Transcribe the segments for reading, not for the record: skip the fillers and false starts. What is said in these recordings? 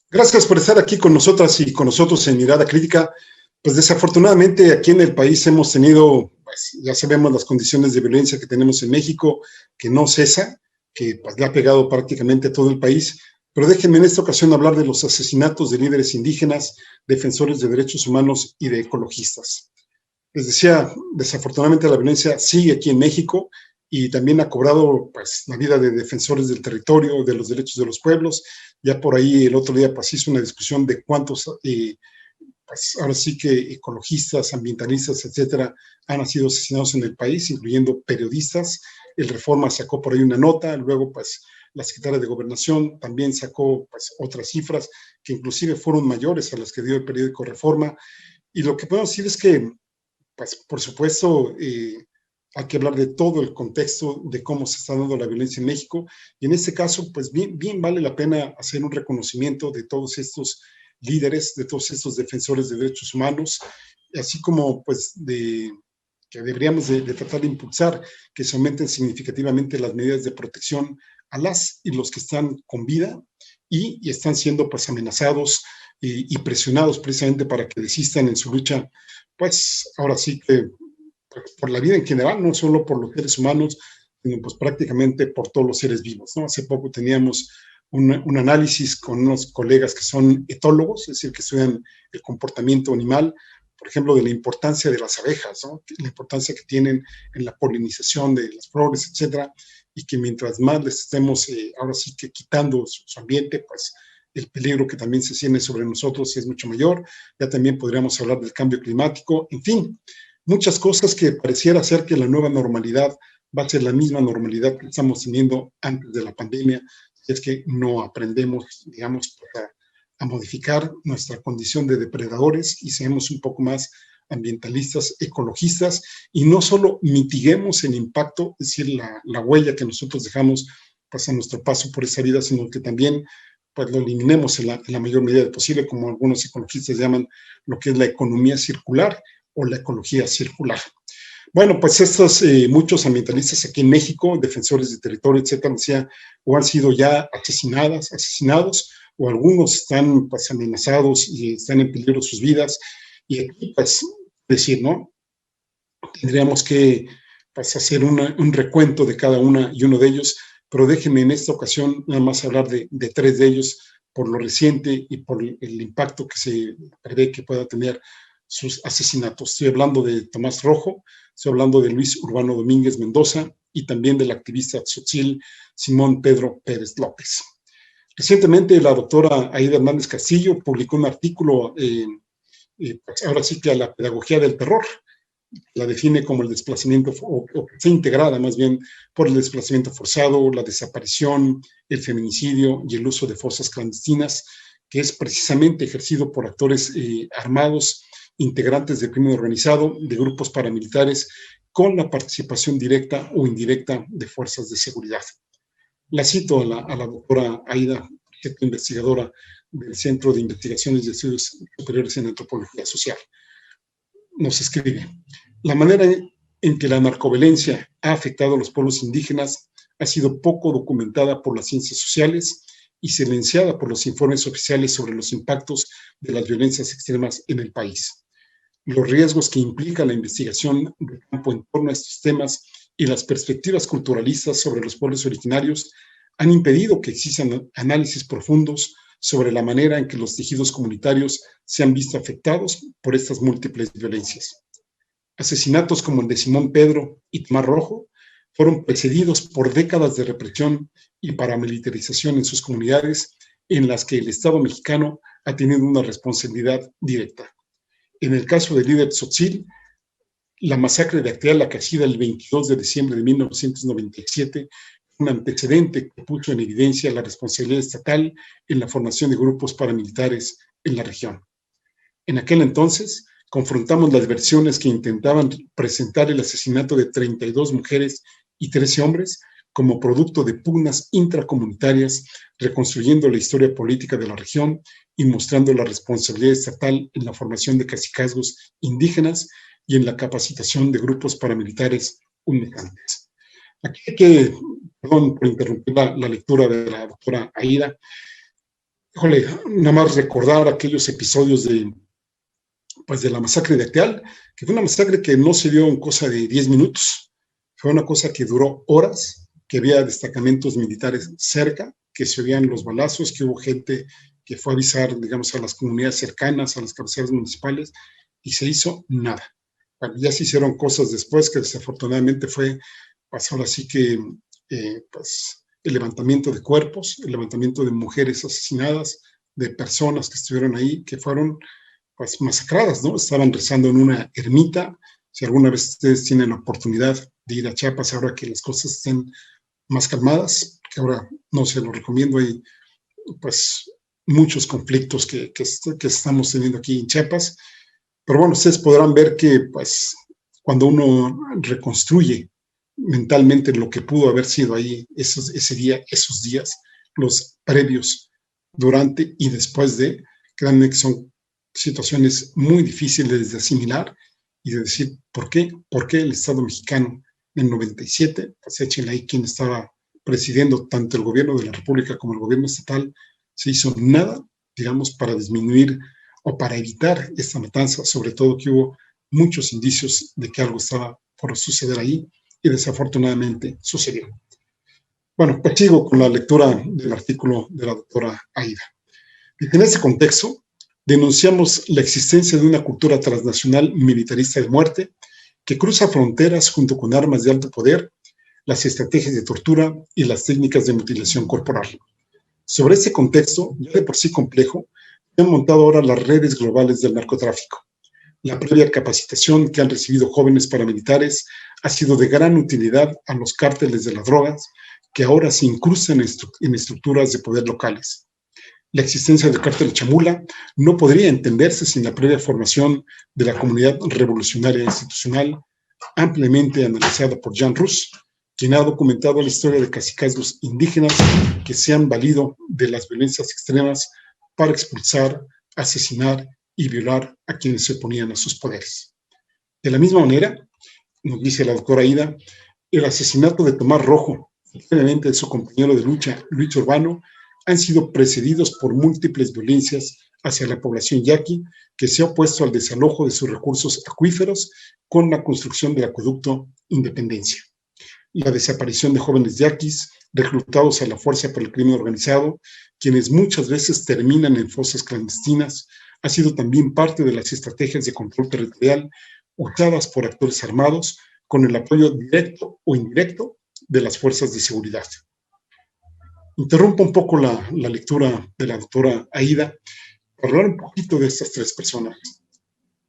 Gracias por estar aquí con nosotras y con nosotros en Mirada Crítica. Pues desafortunadamente aquí en el país hemos tenido, pues ya sabemos las condiciones de violencia que tenemos en México, que no cesa, que pues le ha pegado prácticamente a todo el país. Pero déjenme en esta ocasión hablar de los asesinatos de líderes indígenas, defensores de derechos humanos y de ecologistas. Les decía, desafortunadamente la violencia sigue aquí en México y también ha cobrado pues, la vida de defensores del territorio, de los derechos de los pueblos. Ya por ahí el otro día pues, hizo una discusión de cuántos, pues ahora sí que ecologistas, ambientalistas, etcétera, han sido asesinados en el país, incluyendo periodistas. El Reforma sacó por ahí una nota, luego pues la secretaria de Gobernación también sacó pues, otras cifras que inclusive fueron mayores a las que dio el periódico Reforma. Y lo que podemos decir es que pues por supuesto, hay que hablar de todo el contexto de cómo se está dando la violencia en México. Y en este caso, pues bien vale la pena hacer un reconocimiento de todos estos líderes, de todos estos defensores de derechos humanos, así como pues que deberíamos de tratar de impulsar que se aumenten significativamente las medidas de protección a las y los que están con vida y están siendo pues amenazados y presionados precisamente para que desistan en su lucha, pues ahora sí que por la vida en general, no solo por los seres humanos, sino pues prácticamente por todos los seres vivos, ¿no? Hace poco teníamos un análisis con unos colegas que son etólogos, es decir, que estudian el comportamiento animal, por ejemplo, de la importancia de las abejas, ¿no? La importancia que tienen en la polinización de las flores, etcétera, y que mientras más les estemos ahora sí que quitando su ambiente, pues el peligro que también se cierne sobre nosotros es mucho mayor. Ya también podríamos hablar del cambio climático, en fin, muchas cosas que pareciera ser que la nueva normalidad va a ser la misma normalidad que estamos teniendo antes de la pandemia, si es que no aprendemos, digamos, a modificar nuestra condición de depredadores y seamos un poco más ambientalistas, ecologistas, y no solo mitiguemos el impacto, es decir, la huella que nosotros dejamos pues, a nuestro paso por esa vida, sino que también pues, lo eliminemos en la mayor medida posible, como algunos ecologistas llaman lo que es la economía circular o la ecología circular. Bueno, pues estos muchos ambientalistas aquí en México, defensores de territorio, etcétera, decía, o han sido ya asesinados, o algunos están pues amenazados y están en peligro sus vidas. Y aquí, pues, decir, ¿no? Tendríamos que pues, hacer un recuento de cada una y uno de ellos, pero déjenme en esta ocasión nada más hablar de tres de ellos por lo reciente y por el impacto que se prevé que pueda tener sus asesinatos. Estoy hablando de Tomás Rojo, estoy hablando de Luis Urbano Domínguez Mendoza y también del activista tzotzil Simón Pedro Pérez López. Recientemente la doctora Aida Hernández Castillo publicó un artículo, pues ahora sí que a la pedagogía del terror, la define como el desplazamiento, o está integrada más bien por el desplazamiento forzado, la desaparición, el feminicidio y el uso de fosas clandestinas, que es precisamente ejercido por actores armados, integrantes del crimen organizado, de grupos paramilitares, con la participación directa o indirecta de fuerzas de seguridad. La cito a la doctora Aida, investigadora del Centro de Investigaciones y Estudios Superiores en Antropología Social. Nos escribe, la manera en que la narcoviolencia ha afectado a los pueblos indígenas ha sido poco documentada por las ciencias sociales y silenciada por los informes oficiales sobre los impactos de las violencias extremas en el país. Los riesgos que implica la investigación de campo en torno a estos temas y las perspectivas culturalistas sobre los pueblos originarios han impedido que existan análisis profundos sobre la manera en que los tejidos comunitarios se han visto afectados por estas múltiples violencias. Asesinatos como el de Simón Pedro y Tomás Rojo fueron precedidos por décadas de represión y paramilitarización en sus comunidades, en las que el Estado mexicano ha tenido una responsabilidad directa. En el caso del líder tzotzil, la masacre de Acteal Cachida el 22 de diciembre de 1997, un antecedente que puso en evidencia la responsabilidad estatal en la formación de grupos paramilitares en la región. En aquel entonces, confrontamos las versiones que intentaban presentar el asesinato de 32 mujeres y 13 hombres como producto de pugnas intracomunitarias, reconstruyendo la historia política de la región y mostrando la responsabilidad estatal en la formación de cacicazgos indígenas y en la capacitación de grupos paramilitares humejantes. Aquí hay que, perdón por interrumpir la lectura de la doctora Aida, híjole, nada más recordar aquellos episodios pues de la masacre de Acteal, que fue una masacre que no se dio en cosa de 10 minutos, fue una cosa que duró horas, que había destacamentos militares cerca, que se oían los balazos, que hubo gente que fue a avisar, digamos, a las comunidades cercanas, a las cabeceras municipales, y se hizo nada. Bueno, ya se hicieron cosas después que desafortunadamente pasó así que, pues, el levantamiento de cuerpos, el levantamiento de mujeres asesinadas, de personas que estuvieron ahí, que fueron pues masacradas, ¿no? Estaban rezando en una ermita. Si alguna vez ustedes tienen la oportunidad de ir a Chiapas, ahora que las cosas estén más calmadas, que ahora no se lo recomiendo, hay pues muchos conflictos que estamos teniendo aquí en Chiapas, pero bueno, ustedes podrán ver que pues cuando uno reconstruye mentalmente lo que pudo haber sido ahí ese día, esos días, los previos, durante y después de, créanme que son situaciones muy difíciles de asimilar y de decir, ¿por qué el Estado mexicano en 97? Pues échenle ahí quien estaba presidiendo tanto el gobierno de la República como el gobierno estatal, se hizo nada, digamos, para disminuir o para evitar esta matanza, sobre todo que hubo muchos indicios de que algo estaba por suceder ahí y desafortunadamente sucedió. Bueno, pues sigo con la lectura del artículo de la doctora Aida. En ese contexto, denunciamos la existencia de una cultura transnacional militarista de muerte que cruza fronteras junto con armas de alto poder, las estrategias de tortura y las técnicas de mutilación corporal. Sobre este contexto, ya de por sí complejo, se han montado ahora las redes globales del narcotráfico. La previa capacitación que han recibido jóvenes paramilitares ha sido de gran utilidad a los cárteles de las drogas que ahora se incrustan en estructuras de poder locales. La existencia del cártel Chamula no podría entenderse sin la previa formación de la comunidad revolucionaria institucional, ampliamente analizada por Jan Rus, quien ha documentado la historia de cacicazgos indígenas que se han valido de las violencias extremas para expulsar, asesinar y violar a quienes se oponían a sus poderes. De la misma manera, nos dice la doctora Aida, el asesinato de Tomás Rojo, previamente de su compañero de lucha, Luis Urbano, han sido precedidos por múltiples violencias hacia la población yaqui, que se ha opuesto al desalojo de sus recursos acuíferos con la construcción del acueducto Independencia. La desaparición de jóvenes yaquis reclutados a la fuerza por el crimen organizado, quienes muchas veces terminan en fosas clandestinas, ha sido también parte de las estrategias de control territorial usadas por actores armados con el apoyo directo o indirecto de las fuerzas de seguridad. Interrumpo un poco la lectura de la doctora Aida para hablar un poquito de estas tres personas.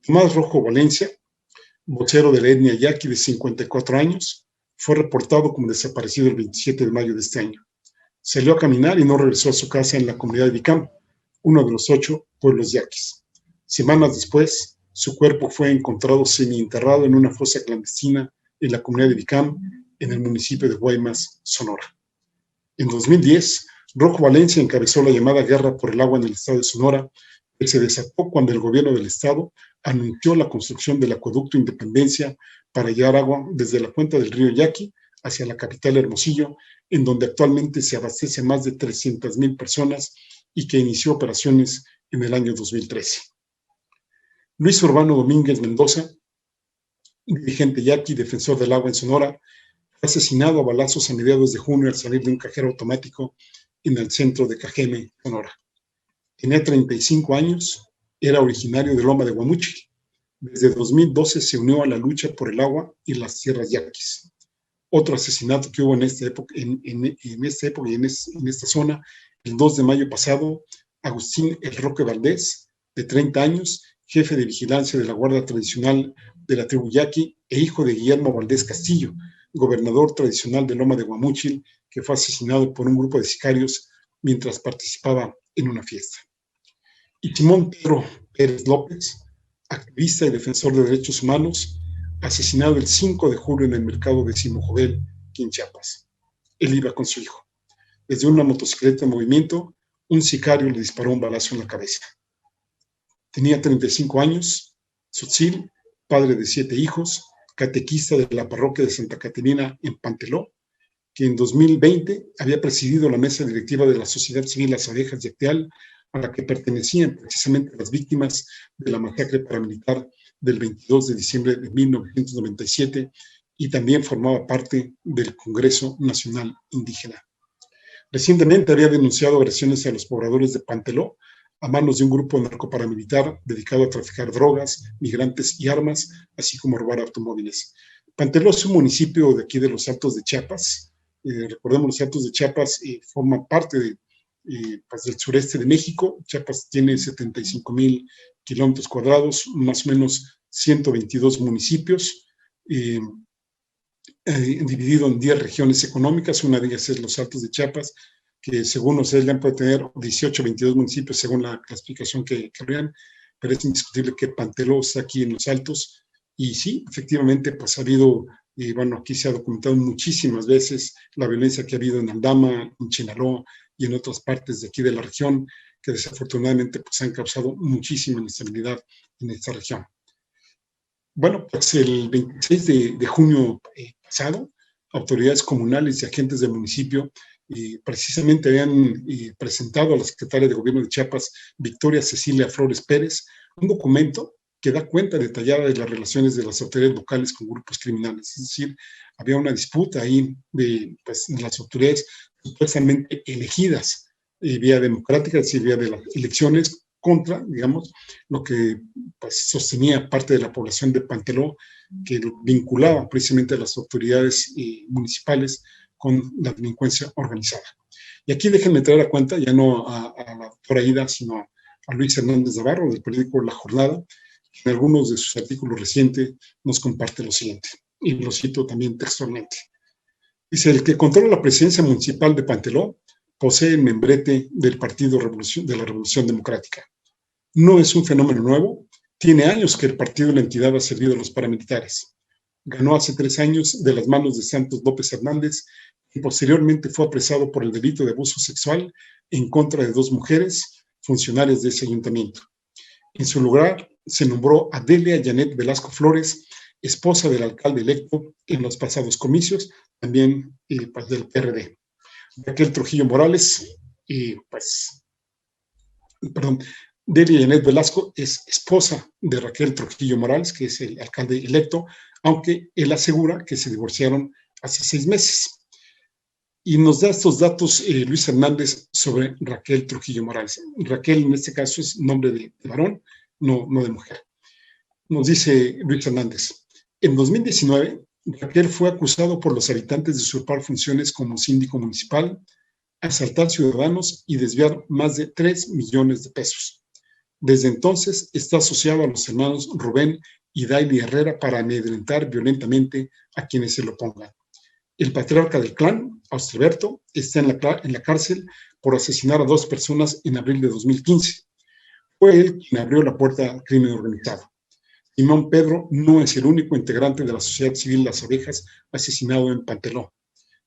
Tomás Rojo Valencia, vocero de la etnia yaqui de 54 años, fue reportado como desaparecido el 27 de mayo de este año. Salió a caminar y no regresó a su casa en la comunidad de Vicam, uno de los 8 pueblos yaquis. Semanas después, su cuerpo fue encontrado semienterrado en una fosa clandestina en la comunidad de Vicam, en el municipio de Guaymas, Sonora. En 2010, Rojo Valencia encabezó la llamada Guerra por el Agua en el estado de Sonora, que se desató cuando el gobierno del estado anunció la construcción del acueducto Independencia para llevar agua desde la cuenca del río Yaqui hacia la capital Hermosillo, en donde actualmente se abastece a más de 300,000 personas y que inició operaciones en el año 2013. Luis Urbano Domínguez Mendoza, dirigente yaqui, defensor del agua en Sonora, fue asesinado a balazos a mediados de junio al salir de un cajero automático en el centro de Cajeme, Sonora. Tenía 35 años, era originario de Loma de Guamúchil. Desde 2012 se unió a la lucha por el agua y las tierras yaquis. Otro asesinato que hubo en esta época, en esta zona, el 2 de mayo pasado, Agustín El Roque Valdés, de 30 años, jefe de vigilancia de la Guardia Tradicional de la tribu yaqui e hijo de Guillermo Valdés Castillo, gobernador tradicional de Loma de Guamúchil, que fue asesinado por un grupo de sicarios mientras participaba en una fiesta. Y Simón Pedro Pérez López, activista y defensor de derechos humanos, asesinado el 5 de julio en el mercado de Simojovel, en Chiapas. Él iba con su hijo. Desde una motocicleta en movimiento, un sicario le disparó un balazo en la cabeza. Tenía 35 años, tzotzil, padre de 7 hijos, catequista de la parroquia de Santa Caterina en Panteló, que en 2020 había presidido la mesa directiva de la Sociedad Civil Las Abejas de Acteal, a la que pertenecían precisamente las víctimas de la masacre paramilitar del 22 de diciembre de 1997 y también formaba parte del Congreso Nacional Indígena. Recientemente había denunciado agresiones a los pobladores de Panteló a manos de un grupo narcoparamilitar dedicado a traficar drogas, migrantes y armas, así como robar automóviles. Panteló es un municipio de aquí de los Altos de Chiapas. Recordemos, los Altos de Chiapas forman parte pues del sureste de México. Chiapas tiene 75,000 kilómetros cuadrados, más o menos 122 municipios, dividido en 10 regiones económicas. Una de ellas es los Altos de Chiapas, que según ustedes puede tener 18 o 22 municipios según la clasificación que vean, pero es indiscutible que Panteló está aquí en los Altos. Y sí, efectivamente, pues ha habido, bueno, aquí se ha documentado muchísimas veces la violencia que ha habido en Aldama, en Chinaló y en otras partes de aquí de la región, que desafortunadamente pues han causado muchísima inestabilidad en esta región. Bueno, pues el 26 de junio pasado, autoridades comunales y agentes del municipio precisamente habían presentado a la secretaria de Gobierno de Chiapas, Victoria Cecilia Flores Pérez, un documento que da cuenta detallada de las relaciones de las autoridades locales con grupos criminales. Es decir, había una disputa ahí de las autoridades supuestamente elegidas vía democrática, es decir, vía de las elecciones, contra, digamos, lo que pues, sostenía parte de la población de Panteló, que vinculaba precisamente a las autoridades municipales con la delincuencia organizada. Y aquí déjenme traer a cuenta, ya no a la doctora Aida, sino a Luis Hernández Navarro, del periódico La Jornada, que en algunos de sus artículos recientes nos comparte lo siguiente, y lo cito también textualmente. Dice, el que controla la presidencia municipal de Panteló posee el membrete del Partido de la Revolución Democrática. No es un fenómeno nuevo, tiene años que el partido de la entidad ha servido a los paramilitares. Ganó hace 3 años de las manos de Santos López Hernández y posteriormente fue apresado por el delito de abuso sexual en contra de 2 mujeres, funcionarias de ese ayuntamiento. En su lugar se nombró a Delia Janet Velasco Flores, esposa del alcalde electo en los pasados comicios, también del PRD. Raquel Trujillo Morales, Delia Janet Velasco es esposa de Raquel Trujillo Morales, que es el alcalde electo, aunque él asegura que se divorciaron hace 6 meses. Y nos da estos datos Luis Hernández sobre Raquel Trujillo Morales. Raquel en este caso es nombre de varón, no de mujer. Nos dice Luis Hernández, en 2019 Raquel fue acusado por los habitantes de usurpar funciones como síndico municipal, asaltar ciudadanos y desviar más de 3 millones de pesos. Desde entonces está asociado a los hermanos Rubén y Daily Herrera para amedrentar violentamente a quienes se lo opongan. El patriarca del clan, Austriberto, está en la cárcel por asesinar a 2 personas en abril de 2015. Fue él quien abrió la puerta al crimen organizado. Simón Pedro no es el único integrante de la sociedad civil Las Ovejas asesinado en Panteló.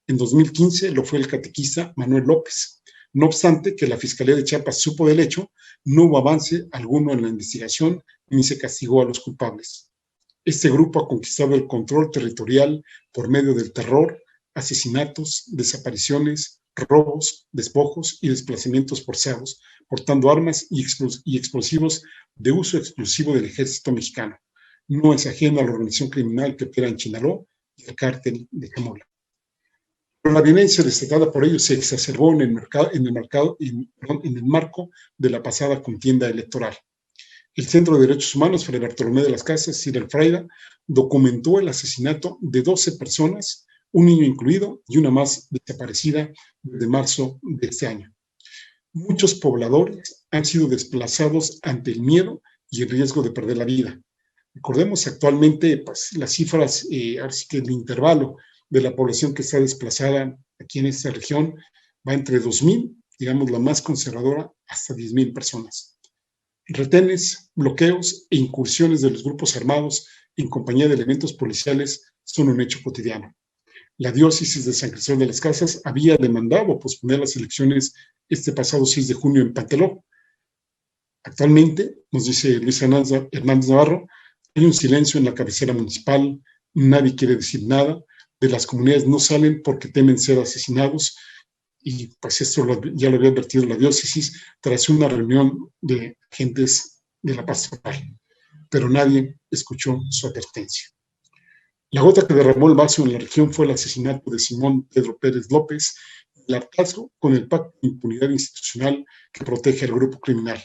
En 2015 lo fue el catequista Manuel López. No obstante que la Fiscalía de Chiapas supo del hecho, no hubo avance alguno en la investigación ni se castigó a los culpables. Este grupo ha conquistado el control territorial por medio del terror, asesinatos, desapariciones, robos, despojos y desplazamientos forzados, portando armas y explosivos de uso exclusivo del ejército mexicano. No es ajeno a la organización criminal que opera en Chinaló y el cártel de Camola. Pero la violencia desatada por ellos se exacerbó en el marco de la pasada contienda electoral. El Centro de Derechos Humanos Fray Bartolomé de las Casas, Cyril Fraida, documentó el asesinato de 12 personas, un niño incluido y una más desaparecida desde marzo de este año. Muchos pobladores han sido desplazados ante el miedo y el riesgo de perder la vida. Recordemos actualmente las cifras, así que el intervalo de la población que está desplazada aquí en esta región va entre 2,000, digamos la más conservadora, hasta 10,000 personas. Retenes, bloqueos e incursiones de los grupos armados en compañía de elementos policiales son un hecho cotidiano. La diócesis de San Cristóbal de las Casas había demandado posponer las elecciones este pasado 6 de junio en Panteló. Actualmente, nos dice Luis Hernández Navarro, hay un silencio en la cabecera municipal, nadie quiere decir nada, de las comunidades no salen porque temen ser asesinados y pues esto ya lo había advertido la diócesis tras una reunión de agentes de la pastoral, pero nadie escuchó su advertencia. La gota que derramó el vaso en la región fue el asesinato de Simón Pedro Pérez López, el hartazgo con el pacto de impunidad institucional que protege al grupo criminal.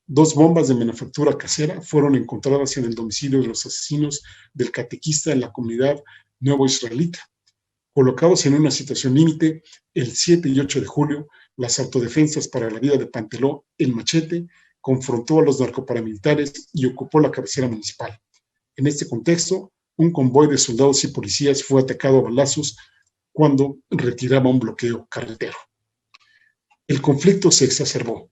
2 bombas de manufactura casera fueron encontradas en el domicilio de los asesinos del catequista en la comunidad nuevo israelita. Colocados en una situación límite, el 7 y 8 de julio, las autodefensas para la vida de Panteló, el Machete, confrontó a los narcoparamilitares y ocupó la cabecera municipal. En este contexto, un convoy de soldados y policías fue atacado a balazos cuando retiraba un bloqueo carretero. El conflicto se exacerbó.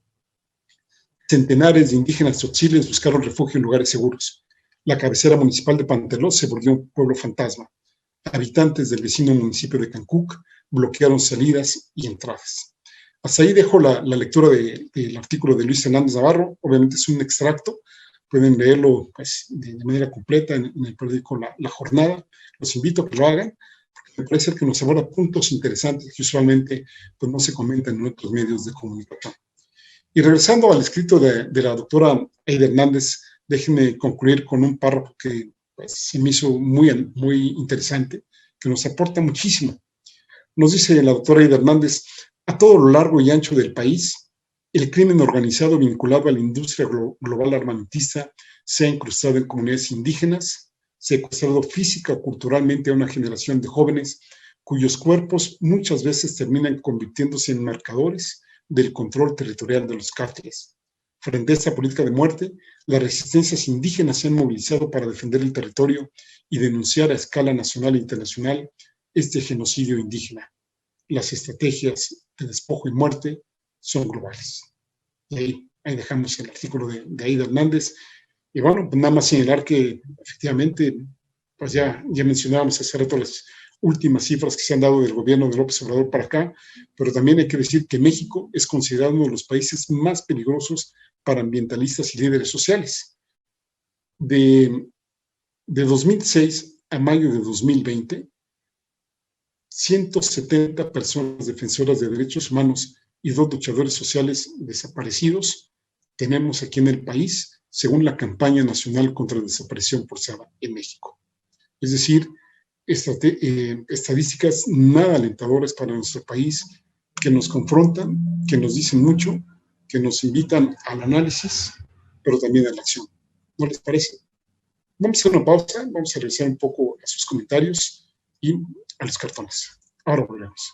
Centenares de indígenas tzotziles buscaron refugio en lugares seguros. La cabecera municipal de Panteló se volvió un pueblo fantasma. Habitantes del vecino municipio de Cancuc bloquearon salidas y entradas. Hasta ahí dejo la lectura del artículo de Luis Hernández Navarro. Obviamente es un extracto, pueden leerlo pues, de manera completa en el periódico la Jornada. Los invito a que lo hagan, porque me parece que nos aborda puntos interesantes que usualmente pues, no se comentan en otros medios de comunicación. Y regresando al escrito de la doctora Aida Hernández, déjenme concluir con un párrafo que pues, se me hizo muy interesante, que nos aporta muchísimo. Nos dice la doctora Aida Hernández: a todo lo largo y ancho del país, el crimen organizado vinculado a la industria global armamentista se ha incrustado en comunidades indígenas, secuestrado física o culturalmente a una generación de jóvenes cuyos cuerpos muchas veces terminan convirtiéndose en marcadores del control territorial de los cárteles. Frente a esta política de muerte, las resistencias indígenas se han movilizado para defender el territorio y denunciar a escala nacional e internacional este genocidio indígena. Las estrategias de despojo y muerte son globales. Y ahí dejamos el artículo de Aida Hernández. Y bueno, pues nada más señalar que efectivamente, pues ya mencionábamos hace rato las últimas cifras que se han dado del gobierno de López Obrador para acá, pero también hay que decir que México es considerado uno de los países más peligrosos para ambientalistas y líderes sociales. De 2006 a mayo de 2020, 170 personas defensoras de derechos humanos y 2 luchadores sociales desaparecidos tenemos aquí en el país, según la campaña nacional contra la desaparición forzada en México. Es decir, estadísticas nada alentadoras para nuestro país, que nos confrontan, que nos dicen mucho, que nos invitan al análisis, pero también a la acción. ¿No les parece? Vamos a hacer una pausa, vamos a revisar un poco a sus comentarios y a los cartones. Ahora volvemos.